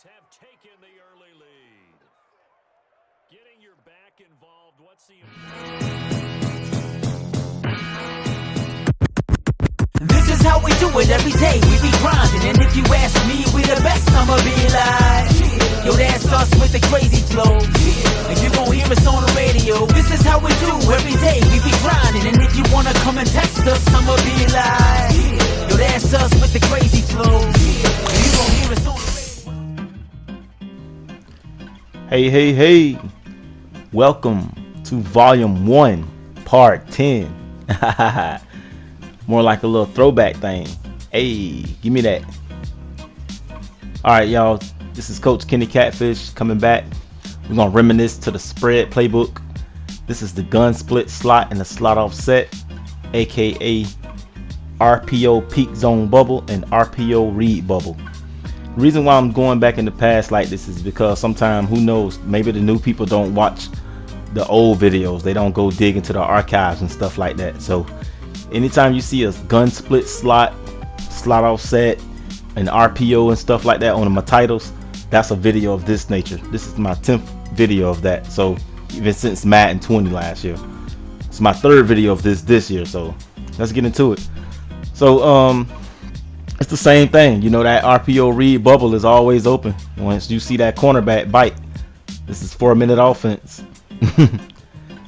have taken the early lead. Getting your back involved, what's the... This is how we do it every day, we be grinding. And if you ask me, we the best, I'ma be like, yo, that's us with the crazy flow. And you gon' hear us on the radio. This is how we do every day, we be grinding. And if you wanna come and text us, I'ma be like, yo, that's us with the crazy flow. And you gon' hear us on the radio. Hey, welcome to volume 1, part 10. More like a little throwback thing. Hey, give me that. Alright, y'all, this is Coach Kenny Catfish coming back. We're gonna reminisce to the spread playbook. This is the gun split slot and the slot offset, aka RPO peak zone bubble and RPO read bubble. The reason why I'm going back in the past like this is because sometimes, who knows, maybe the new people don't watch the old videos. They don't go dig into the archives and stuff like that. So anytime you see a gun split slot offset, and RPO and stuff like that on my titles, that's a video of this nature. This is my 10th video of that. So even since Madden 20 last year, it's my 3rd video of this year. So let's get into it. So it's the same thing, you know, that RPO read bubble is always open once you see that cornerback bite. This is 4-minute offense.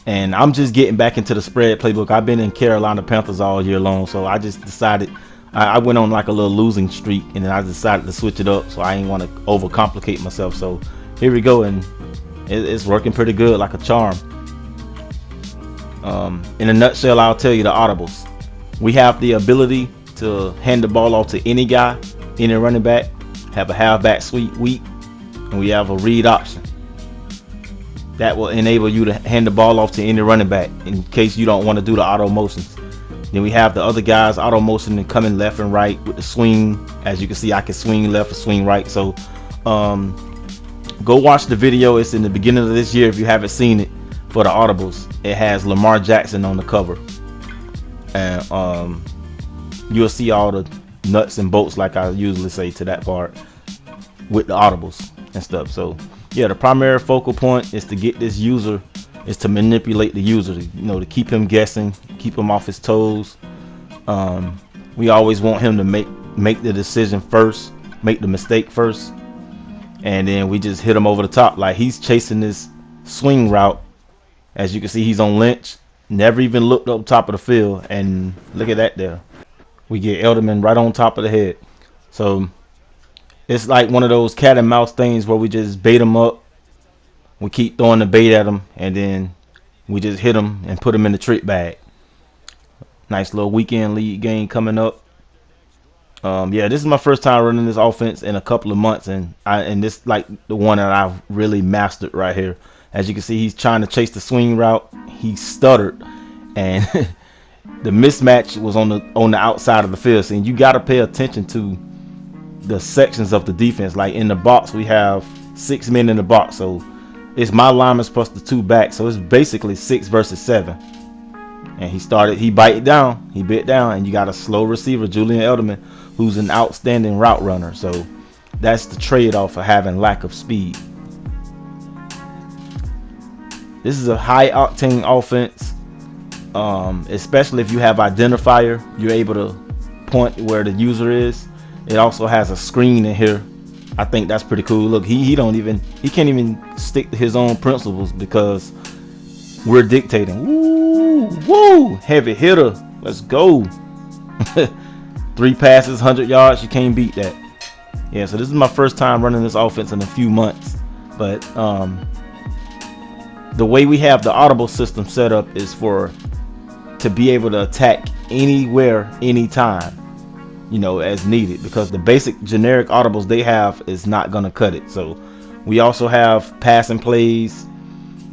And I'm just getting back into the spread playbook. I've been in Carolina Panthers all year long, so I just decided, I went on like a little losing streak, and then I decided to switch it up, so I ain't want to overcomplicate myself. So here we go, and it's working pretty good, like a charm. In a nutshell, I'll tell you the audibles. We have the ability to hand the ball off to any guy, any running back, have a halfback sweep week, and we have a read option. That will enable you to hand the ball off to any running back in case you don't want to do the auto motions. Then we have the other guys auto motion and coming left and right with the swing. As you can see, I can swing left or swing right. So go watch the video. It's in the beginning of this year if you haven't seen it, for the audibles. It has Lamar Jackson on the cover, and you'll see all the nuts and bolts, like I usually say to that part, with the audibles and stuff. So yeah, the primary focal point is to get this user, is to manipulate the user, you know, to keep him guessing, keep him off his toes. We always want him to make the decision first, make the mistake first, and then we just hit him over the top. Like, he's chasing this swing route. As you can see, he's on Lynch, never even looked up top of the field, and look at that there. We get Elderman right on top of the head. So it's like one of those cat and mouse things where we just bait them up. We keep throwing the bait at them, and then we just hit them and put them in the trick bag. Nice little weekend league game coming up. Yeah, this is my first time running this offense in a couple of months, and this like the one that I've really mastered right here. As you can see, he's trying to chase the swing route. He stuttered, and the mismatch was on the outside of the field. And you got to pay attention to the sections of the defense. Like in the box, we have 6 men in the box, so it's my linemen plus the 2 backs, so it's basically 6 versus 7. And he bit down, and you got a slow receiver, Julian Edelman, who's an outstanding route runner. So that's the trade-off for having lack of speed. This is a high octane offense, especially if you have identifier. You're able to point where the user is. It also has a screen in here. I think that's pretty cool. Look, he can't even stick to his own principles because we're dictating. Woo, heavy hitter. Let's go. 3 passes, 100 yards. You can't beat that. Yeah, so this is my first time running this offense in a few months. But the way we have the audible system set up is to be able to attack anywhere, anytime, you know, as needed, because the basic generic audibles they have is not going to cut it. So we also have passing plays,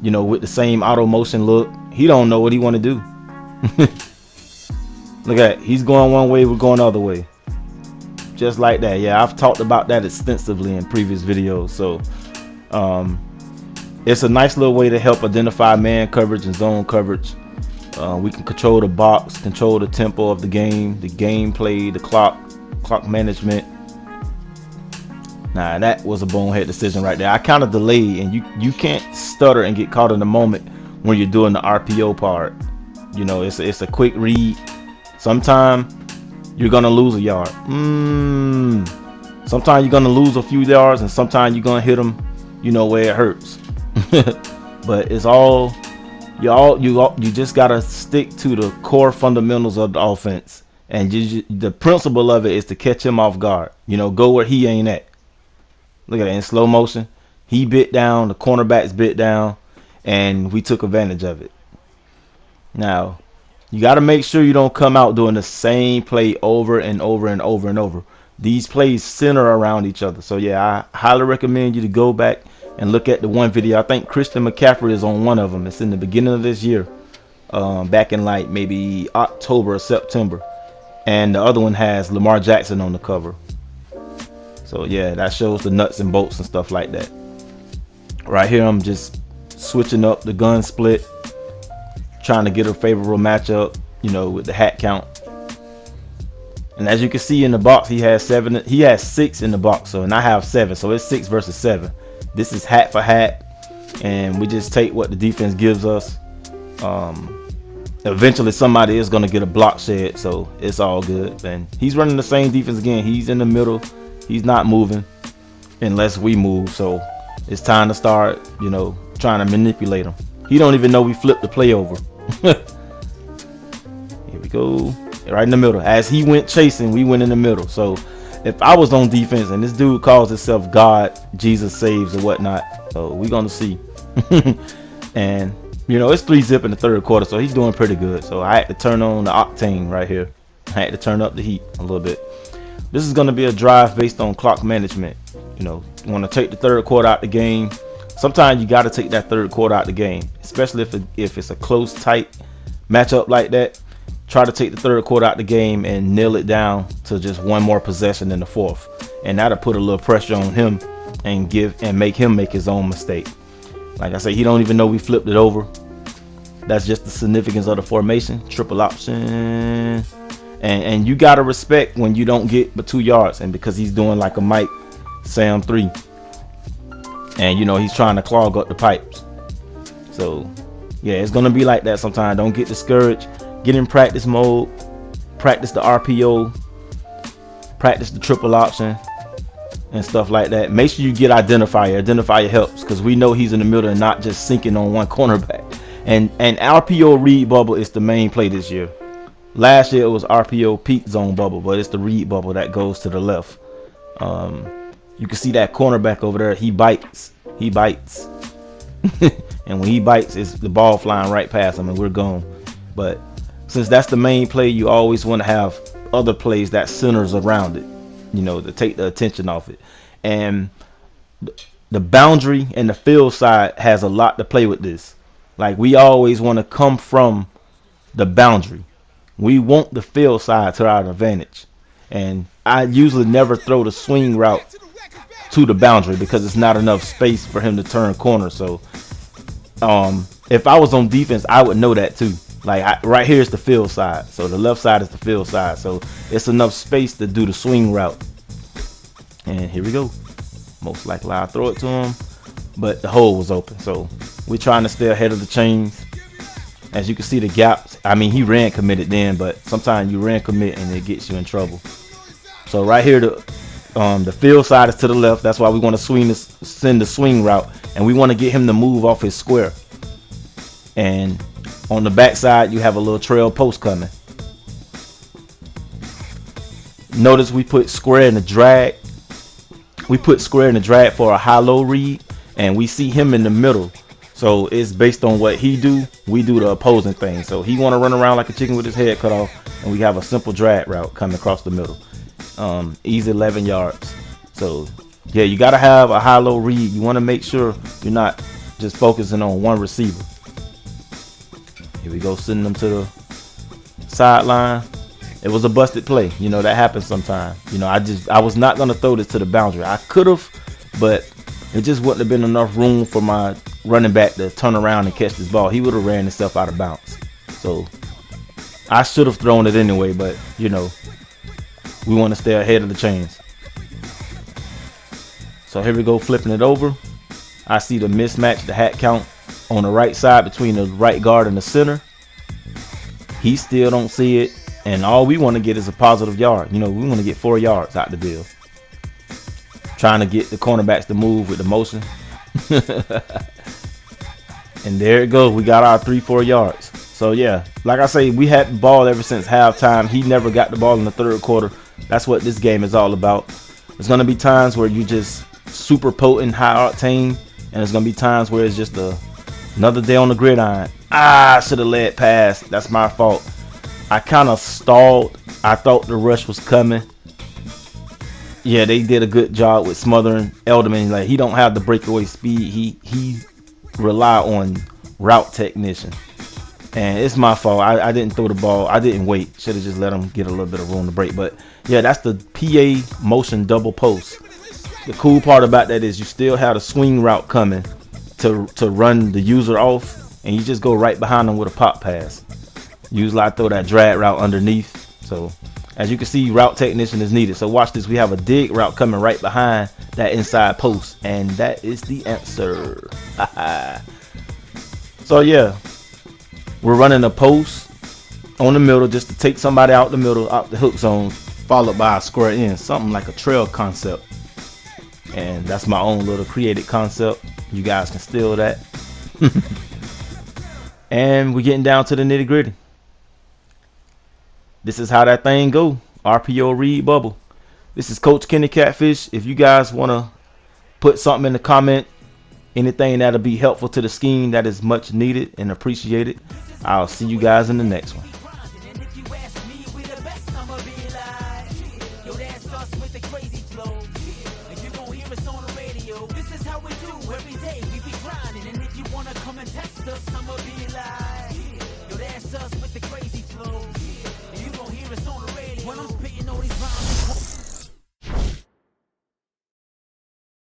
you know, with the same auto motion look. He don't know what he want to do. Look at it. He's going one way, we're going the other way, just like that. Yeah, I've talked about that extensively in previous videos. So it's a nice little way to help identify man coverage and zone coverage. We can control the box, control the tempo of the gameplay, the clock management. Nah, that was a bonehead decision right there. I kind of delayed, and you can't stutter and get caught in the moment when you're doing the RPO part. You know, it's a quick read. Sometimes you're gonna lose a yard. Sometimes you're gonna lose a few yards, and sometimes you're gonna hit them, you know, where it hurts. But it's all you just gotta stick to the core fundamentals of the offense, and the principle of it is to catch him off guard. You know, go where he ain't at. Look at that in slow motion. He bit down, the cornerbacks bit down, and we took advantage of it. Now, you got to make sure you don't come out doing the same play over and over and over and over. These plays center around each other. So, yeah, I highly recommend you to go back and look at the one video. I think Christian McCaffrey is on one of them. It's in the beginning of this year, back in like maybe October or September. And the other one has Lamar Jackson on the cover. So, yeah, that shows the nuts and bolts and stuff like that. Right here, I'm just switching up the gun split, trying to get a favorable matchup, you know, with the hat count. And as you can see in the box, he has 6 in the box, and I have 7, so it's 6 versus 7. This is hat for hat, and we just take what the defense gives us. Eventually somebody is going to get a block shed, so it's all good. And he's running the same defense again. He's in the middle. He's not moving unless we move, so it's time to start, you know, trying to manipulate him. He don't even know we flipped the play over. Here we go, right in the middle. As he went chasing, we went in the middle. So if I was on defense and this dude calls himself God, Jesus saves or whatnot, so we're gonna see. And you know, it's 3-zip in the third quarter, so he's doing pretty good. So I had to turn on the octane right here. I had to turn up the heat a little bit. This is going to be a drive based on clock management. You know, you want to take the third quarter out the game. Sometimes you got to take that third quarter out the game, especially if it's a close, tight matchup like that. Try to take the third quarter out the game and nail it down to just one more possession in the fourth, and that'll put a little pressure on him and make him make his own mistake. Like I say, he don't even know we flipped it over. That's just the significance of the formation. Triple option. And you got to respect when you don't get but 2 yards. And because he's doing like a Mike Sam 3. And, you know, he's trying to clog up the pipes. So, yeah, it's going to be like that sometimes. Don't get discouraged. Get in practice mode. Practice the RPO. Practice the triple option. And stuff like that. Make sure you get identifier. Identifier helps because we know he's in the middle and not just sinking on one cornerback. And RPO read bubble is the main play this year. Last year it was RPO peak zone bubble, but it's the read bubble that goes to the left. You can see that cornerback over there. He bites. He bites. And when he bites, it's the ball flying right past him and we're gone. But since that's the main play, you always want to have other plays that centers around it, you know, to take the attention off it. And the boundary and the field side has a lot to play with this. Like, we always want to come from the boundary. We want the field side to our advantage. And I usually never throw the swing route to the boundary because it's not enough space for him to turn corner. So if I was on defense, I would know that too. Like, right here is the field side. So the left side is the field side. So it's enough space to do the swing route. And here we go. Most likely I'll throw it to him. But the hole was open. So we're trying to stay ahead of the chains. As you can see the gaps. I mean, he ran committed then, but sometimes you ran commit and it gets you in trouble. So right here, the field side is to the left. That's why we want to send the swing route, and we want to get him to move off his square. And on the back side, you have a little trail post coming. Notice we put square in the drag. We put square in the drag for a high-low read, and we see him in the middle. So it's based on what he do, we do the opposing thing. So he want to run around like a chicken with his head cut off, and we have a simple drag route coming across the middle. Easy 11 yards. So yeah, you got to have a high-low read. You want to make sure you're not just focusing on one receiver. Here we go, sending them to the sideline. It was a busted play. You know, that happens sometimes. You know, I was not going to throw this to the boundary. I could have, but it just wouldn't have been enough room for my running back to turn around and catch this ball. He would have ran himself out of bounds. So I should have thrown it anyway, but you know, we want to stay ahead of the chains. So here we go, flipping it over. I see the mismatch, the hat count on the right side between the right guard and the center. He still don't see it. And all we want to get is a positive yard. You know, we want to get 4 yards out the deal. Trying to get the cornerbacks to move with the motion. And there it goes. We got our 3-4 yards. So yeah, like I say, we had the ball ever since halftime. He never got the ball in the third quarter. That's what this game is all about. There's going to be times where you just super potent, high octane. And there's going to be times where it's just another day on the gridiron. I should have led pass. That's my fault. I kind of stalled. I thought the rush was coming. Yeah, they did a good job with smothering Elderman. Like, he don't have the breakaway speed. He rely on route technician. And it's my fault. I didn't throw the ball. I didn't wait. Should have just let him get a little bit of room to break. But yeah, that's the PA motion double post. The cool part about that is you still have a swing route coming to run the user off, and you just go right behind them with a pop pass. Usually I throw that drag route underneath. So as you can see, route technician is needed. So watch this. We have a dig route coming right behind that inside post, and that is the answer. So yeah, we're running a post on the middle just to take somebody out the middle, out the hook zone, followed by a square end, something like a trail concept. And that's my own little created concept. You guys can steal that. And we're getting down to the nitty gritty. This is how that thing go. RPO read bubble. This is Coach Kenny Catfish. If you guys want to put something in the comment, anything that'll be helpful to the scheme, that is much needed and appreciated. I'll see you guys in the next one. This is how we do every day. We be grinding, and if you wanna come and test us, I'ma be like, yo, that's us.